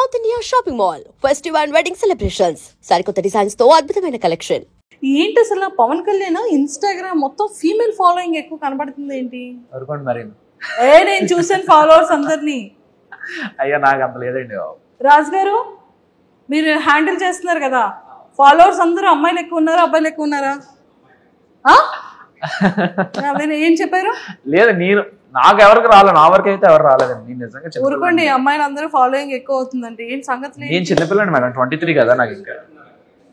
South India shopping mall festive and wedding celebrations సరికొత్త designs తో అద్భుతమైన కలెక్షన్. ఏంటి అసలు పవన్ కళ్యాణ్ ఇన్స్టాగ్రామ్ మొత్తం ఫీమేల్ ఫాలోయింగ్ ఎక్కువ కనబడుతుంది ఏంటి? మరి నేను చూసాను ఫాలోవర్స్ అందరినీ. అయ్యా నాకు అంత లేదండి బాబు. రాజు గారు మీరు హ్యాండిల్ చేస్తున్నారు కదా, ఫాలోవర్స్ అందరూ అమ్మాయిలు ఎక్కువ ఉన్నారా అబ్బాయిలు ఎక్కువ ఉన్నారా? ఏం చెప్పారు? లేదు నేను నాకు ఎవరికి రాలేదు, నా వరకు అయితే ఎవరు రాలేదండి. నేను నిజంగా ఊరుకోండి, అమ్మాయిలు అందరూ ఫాలోయింగ్ ఎక్కువ అవుతుందండి. ఏం సంగతి? నేను చిన్నపిల్లండి మేడం, 23 కదా నాకు. ఇంకా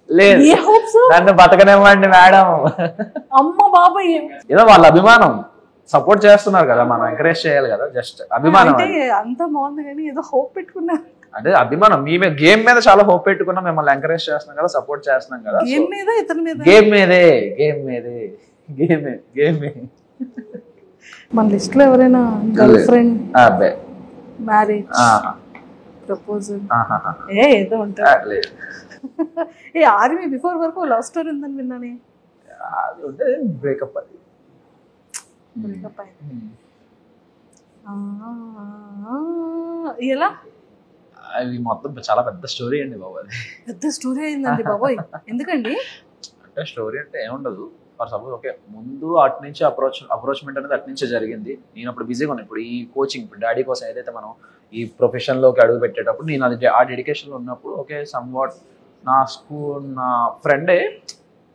లేదు, ఏ హోప్స్? నన్ను బతకనివ్వండి మేడం. అమ్మ బాబాయ్, ఏదో వాళ్ళ అభిమానం, సపోర్ట్ చేస్తున్నారు కదా, మనం ఎంకరేజ్ చేయాలి కదా. జస్ట్ అభిమానం. అంత బాగుంది కానీ ఏదో హోప్ పెట్టుకున్నా. అంటే అభిమానం, మీ మీద గేమ్ మీద చాలా హోప్ పెట్టుకున్నాం, మిమ్మల్ని ఎంకరేజ్ చేస్తున్నాం కదా, సపోర్ట్ చేస్తున్నాం కదా. గేమ్ మీద ఇతని మీద గేమ్ మీదే గేమ్ మీదే గేమే గేమే. మన లిస్ట్ లో ఎవరైనా గర్ల్ ఫ్రెండ్, మ్యారేజ్, ప్రపోజల్ ఏదో ఉంటుంది. ఏ ఆర్మీ బిఫోర్ వరకు లవ్ స్టోరీ ఉందని విన్నానే. బ్రేకప్ అది బ్రేకప్ ఎలా? అది మొత్తం చాలా పెద్ద స్టోరీ అండి బాబు. అది పెద్ద స్టోరీ అయిందండి బాబోయ్. ఎందుకండి? అంటే స్టోరీ అంటే ఏముండదు. ఫర్ సపోజ్ ఓకే, ముందు అటు నుంచి అప్రోచ్మెంట్ అనేది అటు నుంచే జరిగింది. నేను అప్పుడు బిజీగా ఉన్నాను. ఇప్పుడు ఈ కోచింగ్, ఇప్పుడు డాడీ కోసం ఏదైతే మనం ఈ ప్రొఫెషన్లోకి అడుగు పెట్టేటప్పుడు నేను అది ఆ డెడికేషన్లో ఉన్నప్పుడు ఓకే, సమ్వాట్ నా ఫ్రెండే,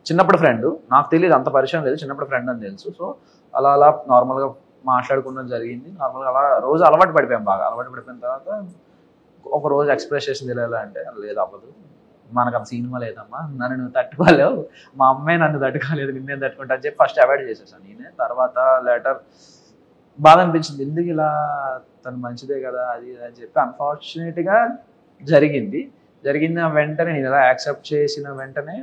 చిన్నప్పుడు ఫ్రెండ్, నాకు తెలియదు, అంత పరిచయం లేదు, చిన్నప్పుడు ఫ్రెండ్ అని తెలుసు. సో అలా నార్మల్గా మాట్లాడుకోవడం జరిగింది. నార్మల్గా అలా రోజు అలవాటు పడిపోయాం. బాగా అలవాటు పడిపోయిన తర్వాత ఒక రోజు ఎక్స్ప్రెస్ చేసింది ఎలా అంటే, లేదు అవ్వదు, మనకు అంత సినిమా లేదమ్మా, నన్ను నువ్వు తట్టుకోలేవు, మా అమ్మాయి నన్ను తట్టుకోలేదు, నిన్నేం తట్టుకుంటా అని చెప్పి ఫస్ట్ అవాయిడ్ చేసేసాను నేనే. తర్వాత లేటర్ బాధ అనిపించింది, ఎందుకు ఇలా, తను మంచిదే కదా అది అని చెప్పి. అన్ఫార్చునేట్గా జరిగింది వెంటనే నేను ఇలా యాక్సెప్ట్ చేసిన వెంటనే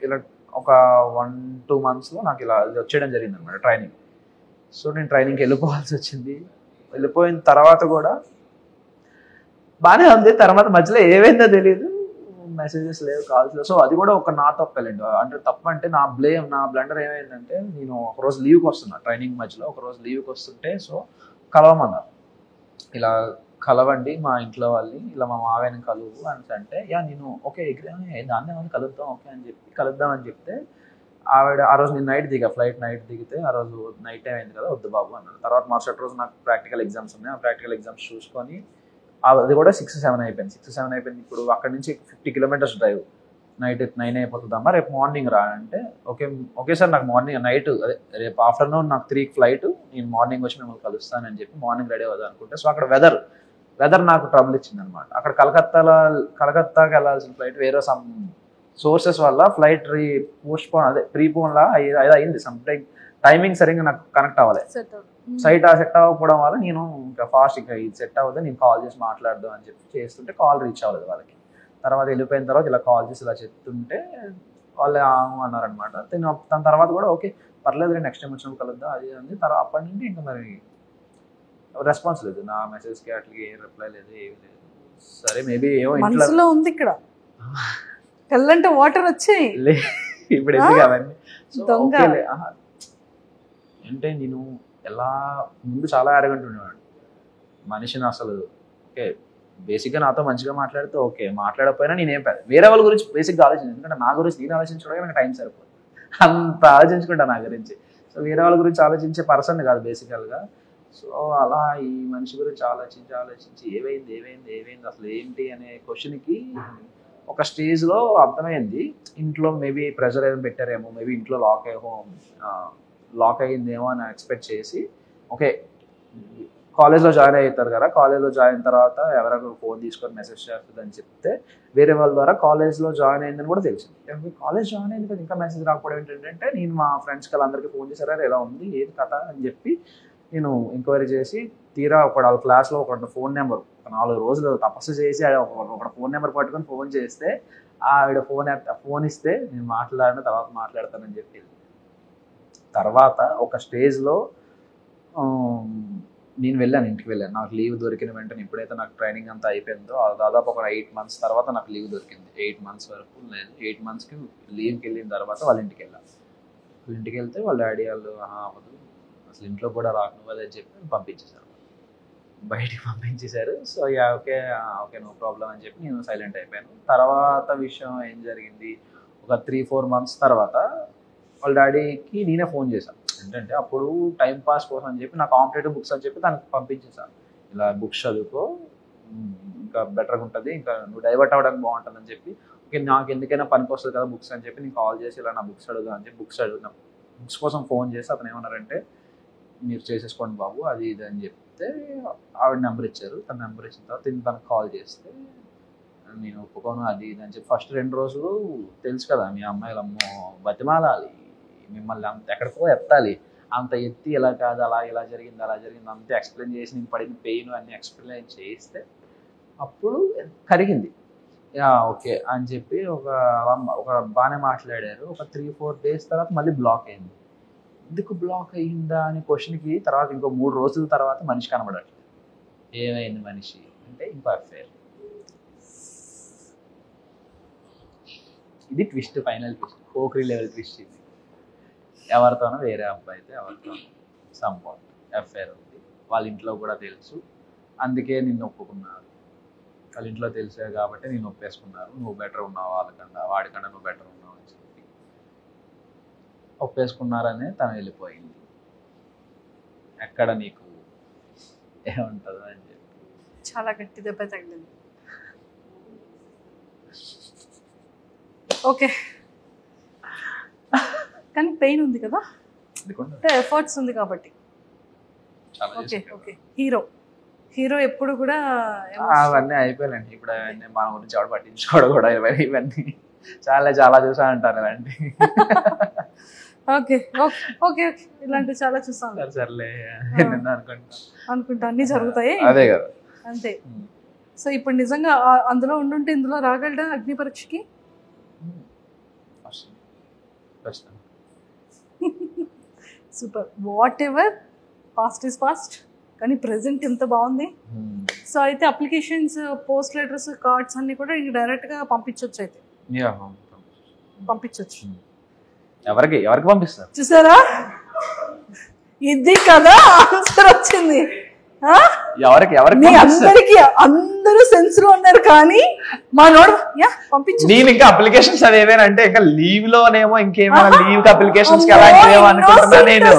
ఇలా ఒక 1-2 monthsలో నాకు ఇలా వచ్చేయడం జరిగింది అనమాట ట్రైనింగ్. సో నేను ట్రైనింగ్కి వెళ్ళిపోవాల్సి వచ్చింది. వెళ్ళిపోయిన తర్వాత కూడా బాగానే ఉంది. తర్వాత మధ్యలో ఏమైందో తెలియదు, మెసేజెస్ లేవు, కాల్స్ లేవు. సో అది కూడా ఒక నా తప్పలేండి. అంటే తప్పు అంటే నా బ్లండర్ ఏమైందంటే, నేను ఒకరోజు లీవ్కి వస్తున్నా, ట్రైనింగ్ మధ్యలో ఒకరోజు లీవ్కి వస్తుంటే, సో కలవమన్నారు. ఇలా కలవండి మా ఇంట్లో వాళ్ళని, ఇలా మా మావయ్యని కలువు అని అంటే, నేను ఓకే దాన్ని ఏమైనా కలుద్దాం ఓకే అని చెప్పి కలుద్దామని చెప్తే, ఆవిడ ఆ రోజు నేను ఫ్లైట్ నైట్ దిగితే, ఆ రోజు నైట్ టైం అయింది కదా, వద్దు బాబు అన్నాడు. తర్వాత మరుసటి రోజు నాకు ప్రాక్టికల్ ఎగ్జామ్స్ ఉన్నాయి. ఆ ప్రాక్టికల్ ఎగ్జామ్స్ చూసుకొని అది కూడా 6-7 అయిపోయింది. ఇప్పుడు అక్కడ నుంచి 50 kilometers డ్రైవ్, నైట్ 9 అయిపోతుందమ్మా, రేపు మార్నింగ్ రా అంటే, ఓకే సార్, నాకు మార్నింగ్ నైట్ అదే రేపు ఆఫ్టర్నూన్ నాకు 3 ఫ్లైట్, నేను మార్నింగ్ వచ్చి మిమ్మల్ని కలుస్తానని చెప్పి మార్నింగ్ రెడీ అవుదాం అనుకుంటే, సో అక్కడ వెదర్ నాకు ట్రబుల్ ఇచ్చింది అనమాట. అక్కడ కలకత్తాకి వెళ్ళాల్సిన ఫ్లైట్ వేరే సమ్ సోర్సెస్ వల్ల ఫ్లైట్ ప్రీపోన్ లా అయింది. సమ్ టైమింగ్ సరిగ్గా నాకు కనెక్ట్ అవ్వాలి, సెట్ అవ్వకపోవడం వల్ల నేను ఇంకా ఫాస్ట్ ఇంకా ఇది సెట్ అవ్వదు, నేను కాల్ చేసి మాట్లాడదాం అని చెప్పి చేస్తుంటే కాల్ రీచ్ అవ్వలేదు వాళ్ళకి. తర్వాత వెళ్ళిపోయిన తర్వాత ఇలా కాల్ చేసి ఇలా చెప్తుంటే వాళ్ళు అన్నారనమాట. తన తర్వాత కూడా ఓకే పర్లేదు, నెక్స్ట్ టైం వచ్చినప్పుడు కలుద్దాం అది అంది. తర్వాత అప్పటి నుండి ఇంకా మరి రెస్పాన్స్ లేదు, నా మెసేజ్కి అట్లా ఏం రిప్లై లేదు, ఏమి లేదు. సరే మేబీ ఏమో ఇంట్లో ఉంది, ఇక్కడ తెల్లంటే వాటర్ వచ్చాయి ఇప్పుడు ఎందుకు అవన్నీ. అంటే నేను ఎలా ముందు చాలా అరగంట ఉండేవాడు మనిషిని అసలు. ఓకే బేసిక్గా నాతో మంచిగా మాట్లాడితే ఓకే, మాట్లాడకపోయినా నేనేం వేరే వాళ్ళ గురించి బేసిక్గా ఆలోచించాను. ఎందుకంటే నా గురించి నేను ఆలోచించడానికి నాకు టైం సరిపోదు, అంత ఆలోచించుకుంటా నా గురించి. సో వేరే వాళ్ళ గురించి ఆలోచించే పర్సన్ కాదు బేసికల్గా. సో అలా ఈ మనిషి గురించి ఆలోచించి ఏమైంది అసలు ఏంటి అనే క్వశ్చన్కి ఒక స్టేజ్లో అర్థమైంది, ఇంట్లో మేబీ ప్రెషర్ ఏమైనా పెట్టారేమో, మేబీ ఇంట్లో లాక్ అయ్యిందేమో అని ఎక్స్పెక్ట్ చేసి ఓకే కాలేజ్లో జాయిన్ అవుతారు కదా, కాలేజ్లో జాయిన్ అయిన తర్వాత ఎవరైనా ఫోన్ తీసుకొని మెసేజ్ చేస్తుందని చెప్తే వేరే వాళ్ళ ద్వారా కాలేజ్లో జాయిన్ అయిందని కూడా తెలిసింది. కాలేజ్ జాయిన్ అయింది కదా ఇంకా మెసేజ్ రాకపోవడం ఏంటంటే, నేను మా ఫ్రెండ్స్కి అందరికీ ఫోన్ చేశారా ఎలా ఉంది ఏది కథ అని చెప్పి నేను ఎంక్వైరీ చేసి తీరా వాళ్ళ క్లాస్లో ఒక ఫోన్ నెంబర్ 4 రోజులు తపస్సు చేసి ఒక ఫోన్ నెంబర్ పట్టుకొని ఫోన్ చేస్తే ఆవిడ ఫోన్ ఇస్తే నేను తర్వాత మాట్లాడతానని చెప్పి. తర్వాత ఒక స్టేజ్లో నేను ఇంటికి వెళ్ళాను. నాకు లీవ్ దొరికిన వెంటనే ఎప్పుడైతే నాకు ట్రైనింగ్ అంతా అయిపోయిందో దాదాపు ఒక 8 months తర్వాత నాకు లీవ్ దొరికింది. 8 months వరకు లేదు. 8 monthsకి లీవ్కి వెళ్ళిన తర్వాత వాళ్ళ ఇంటికి వెళ్ళాను. ఇంటికి వెళ్తే వాళ్ళ డాడీ వాళ్ళు అవ్వదు అసలు ఇంట్లో కూడా రాకు అదని చెప్పి పంపించేశారు. బయటికి పంపించేశారు. So okay okay no problem అని చెప్పి నేను సైలెంట్ అయిపోయాను. తర్వాత విషయం ఏం జరిగింది, ఒక 3-4 months తర్వాత వాళ్ళ డాడీకి నేనే ఫోన్ చేశాను. ఏంటంటే అప్పుడు టైం పాస్ కోసం అని చెప్పి నా కాంపిటేటివ్ బుక్స్ అని చెప్పి దానికి పంపించేసాను. ఇలా బుక్స్ చదువుకో ఇంకా బెటర్గా ఉంటుంది, ఇంకా నువ్వు డైవర్ట్ అవ్వడానికి బాగుంటుంది అని చెప్పి, ఓకే నాకు ఎందుకైనా పనికి వస్తుంది కదా బుక్స్ అని చెప్పి నేను కాల్ చేసి ఇలా నా బుక్స్ అడుగుదా అని చెప్పి బుక్స్ కోసం ఫోన్ చేసి అతను ఏమన్నారంటే మీరు చేసేసుకోండి బాబు అది ఇది అని చెప్తే ఆవిడ నెంబర్ ఇచ్చారు. తన నెంబర్ ఇచ్చిన తర్వాత తనకు కాల్ చేస్తే నేను ఒప్పుకోను అది ఇది అని చెప్పి ఫస్ట్ 2 రోజులు తెలుసు కదా మీ అమ్మాయిలమ్మో బతిమాలాలి, మిమ్మల్ని అంత ఎక్కడికో ఎత్తాలి, అంత ఎత్తి ఇలా కాదు అలా ఇలా జరిగింది అలా జరిగింది అంతే ఎక్స్ప్లెయిన్ చేసి నేను పడిన పెయిన్ అన్నీ ఎక్స్ప్లెయిన్ చేస్తే అప్పుడు కరిగింది. ఓకే అని చెప్పి ఒక బాగానే మాట్లాడారు. ఒక 3-4 days తర్వాత మళ్ళీ బ్లాక్ అయింది. ఎందుకు బ్లాక్ అయ్యిందా అనే క్వశ్చన్కి తర్వాత ఇంకో 3 రోజుల తర్వాత మనిషి కనబడట్లేదు. ఏమైంది మనిషి అంటే ఇంకో అఫేర్. ఇది twist, final twist, Pokiri level twist. ఇది ఎవరితోనో వేరే అబ్బాయితో ఎవరితోనో సంపాట్ అఫేర్ ఉంది. వాళ్ళ ఇంట్లో కూడా తెలుసు, అందుకే నిన్ను ఒప్పుకున్నారు. వాళ్ళ ఇంట్లో తెలిసే కాబట్టి నేను ఒప్పేసుకున్నారు. నువ్వు బెటర్ ఉన్నావు వాళ్ళకన్నా, వాడికన్నా నువ్వు బెటర్ ఉన్నావు అని చెప్పి ఒప్పేసుకున్నారనే తను వెళ్ళిపోయింది. ఎక్కడ నీకు ఏముంటుందో అని చెప్పి చాలా గట్టి దెబ్బ తగిలింది. ఓకే కానీ పెయిన్ ఉంది కదా, అంటే ఎఫర్ట్స్ ఉంది కాబట్టి. ఓకే ఓకే హీరో ఎప్పుడు కూడా అవన్నీ అయిపోయాలండి. ఇప్పుడు అవన్నీ మన గురించి ఎవడు పట్టించుకోవడం కూడా ఇవన్నీ చాలా చూసా అంటారు ఇలాంటి. ఓకే ఓకే ఓకే ఇలాంటివి చాలా చూస్తాను. సర్లే అనుకుంటా అన్ని జరుగుతాయి. అదే కదా అంతే. సో ఇప్పుడు నిజంగా అందులో ఉండుంటే ఇందులో రాగలడా అగ్ని పరీక్షకి? Super. Whatever past is past, కానీ ప్రెసెంట్ ఎంత బాగుంది. సో అయితే అప్లికేషన్స్, పోస్ట్ లెటర్స్, కార్డ్స్ అన్ని కూడా డైరెక్ట్గా పంపించవచ్చు. అయితే పంపించవచ్చు. ఎవరికి పంపిస్తారు చూసారా, ఇది కదా ఆన్సర్ వచ్చింది. అందరికి అందరూ సెన్స్ లో ఉన్నారు కానీ మా నోడు పంపించు. నేను ఇంకా అప్లికేషన్స్ అదేవేనంటే ఇంకా లీవ్ లోనేమో ఇంకేమైనా లీవ్ అప్లికేషన్స్ అనుకుంటున్నా నేను.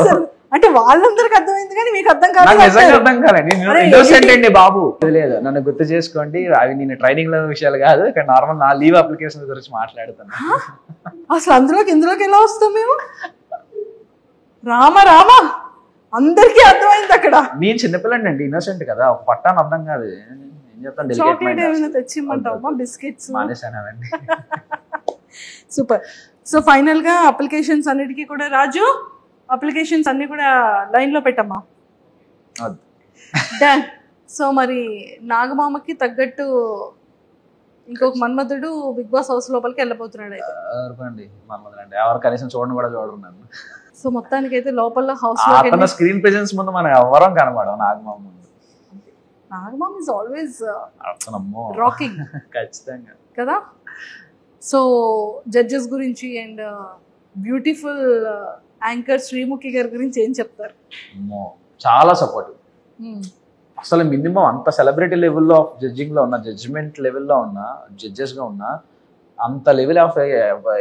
అంటే వాళ్ళందరికి అర్థమైంది కానీ మీకు అర్థం కాదు. నిజంగా అర్థం కాలేదు. నేను ఇన్నోసెంట్ అండి బాబు. లేదు నన్ను గుర్తు చేసుకోండి, అవి నేను ట్రైనింగ్ లో విషయాలు కాదు, ఇక్కడ నార్మల్ నా లీవ్ అప్లికేషన్ గురించి మాట్లాడుతున్నా. అసలు ఇందులోకి ఎలా వస్తాం మేము? రామా అందరికీ అర్థమైంది అక్కడ. నేను చిన్నపిల్లండి అండి, ఇన్నోసెంట్ కదా, ఒక పట్టాను అర్థం కాదు. ఏం చెప్తాను, చాక్లెట్ ఏమైనా తెచ్చిమ్మంటావా? బిస్కెట్స్ మానేసానండి. సూపర్. సో ఫైనల్ గా అప్లికేషన్స్ అన్నిటికీ కూడా రాజు అప్లికేషన్స్ అన్ని కూడా లైన్ లో పెట్టమ్మా. డన్. సో మరి నాగమామకి తగ్గట్టు ఇంకొక మన్మధుడు బిగ్ బాస్ హౌస్ లోపలికి వెళ్ళబోతున్నాడు. అయితే మన్మధుడు ఎవరు కనీసం చూడను కూడా చూడరు నన్ను. సో మొత్తానికి అయితే లోపల హౌస్ లో స్క్రీన్ ప్రెజెన్స్ ముందు మనం ఎవరం కనబడం. నాగమామ ముందు నాగమామ ఇస్ ఆల్వేస్ రాకింగ్ ఖచ్చితంగా కదా. సో జడ్జెస్ గురించి అండ్ బ్యూటిఫుల్ యాంకర్ శ్రీముఖి గారి గురించి ఏం చెప్తారు? చాలా సపోర్టివ్. అసలు మినిమం అంత సెలబ్రిటీ లెవెల్లో ఆఫ్ జడ్జింగ్ లో ఉన్న, జడ్జిమెంట్ లెవెల్లో ఉన్న, జడ్జెస్ గా ఉన్న అంత లెవెల్ ఆఫ్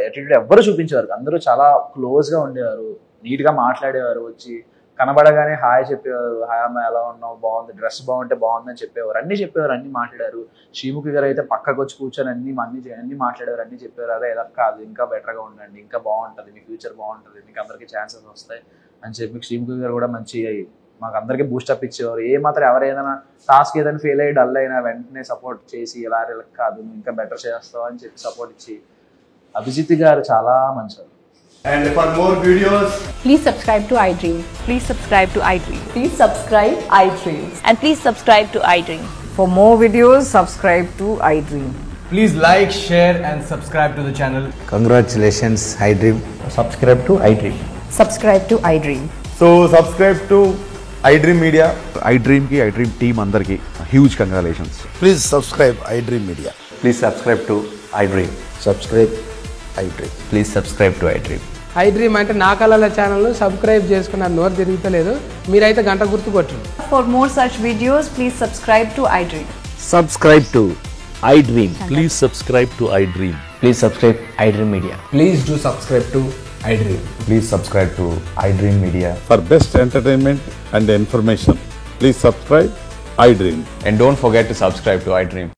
యాటిట్యూడ్ ఎవ్వరు చూపించేవారు. అందరూ చాలా క్లోజ్ గా ఉండేవారు, నీట్ గా మాట్లాడేవారు, వచ్చి కనబడగానే హాయ్ చెప్పేవారు. హాయ్ అమ్మ ఎలా ఉన్నావు, బాగుంది, డ్రెస్ బాగుంటే బాగుందని చెప్పేవారు, అన్ని చెప్పేవారు, అన్ని మాట్లాడారు. శ్రీముఖి గారు అయితే పక్కకు వచ్చి కూర్చొని అన్ని మాట్లాడేవారు, అన్ని చెప్పేవారు. అదే ఎలా కాదు, ఇంకా బెటర్గా ఉండండి, ఇంకా బాగుంటుంది, మీ ఫ్యూచర్ బాగుంటుంది, మీకు అందరికీ ఛాన్సెస్ వస్తాయి అని చెప్పి శ్రీముఖి గారు కూడా మంచి మాకు అందరికీ బూస్టప్ ఇచ్చేవారు. ఏమాత్రం ఎవరు ఏదైనా టాస్క్ ఏదైనా ఫెయిల్ అయ్యి డల్ అయినా వెంటనే సపోర్ట్ చేసి ఎలా కాదు నువ్వు ఇంకా బెటర్ చేస్తావు అని చెప్పి సపోర్ట్ ఇచ్చి అభిజిత్ గారు చాలా మంచివారు. And for more videos, please subscribe to iDream. Please subscribe to iDream. Please subscribe iDream. And please subscribe to iDream. For more videos, subscribe to iDream. please like, share and subscribe to the channel. Congratulations, iDream. Subscribe to iDream. Subscribe to iDream. So subscribe to iDream Media. iDream ki iDream team andarki huge congratulations. Please subscribe iDream Media. Please subscribe to iDream. Subscribe iDream. Please subscribe to iDream. I dream అంటే నా కళల ఛానల్ను subscribe చేసుకున్న నోరు తిరుగుతలేదు. మీరైతే గంట గుర్తు కొట్టండి. For more such videos, please subscribe to iDream. Subscribe to iDream. Please subscribe to iDream. Please subscribe iDream Media. Please do subscribe to iDream. Please subscribe to iDream Media. For best entertainment and information, please subscribe iDream. And don't forget to subscribe to iDream.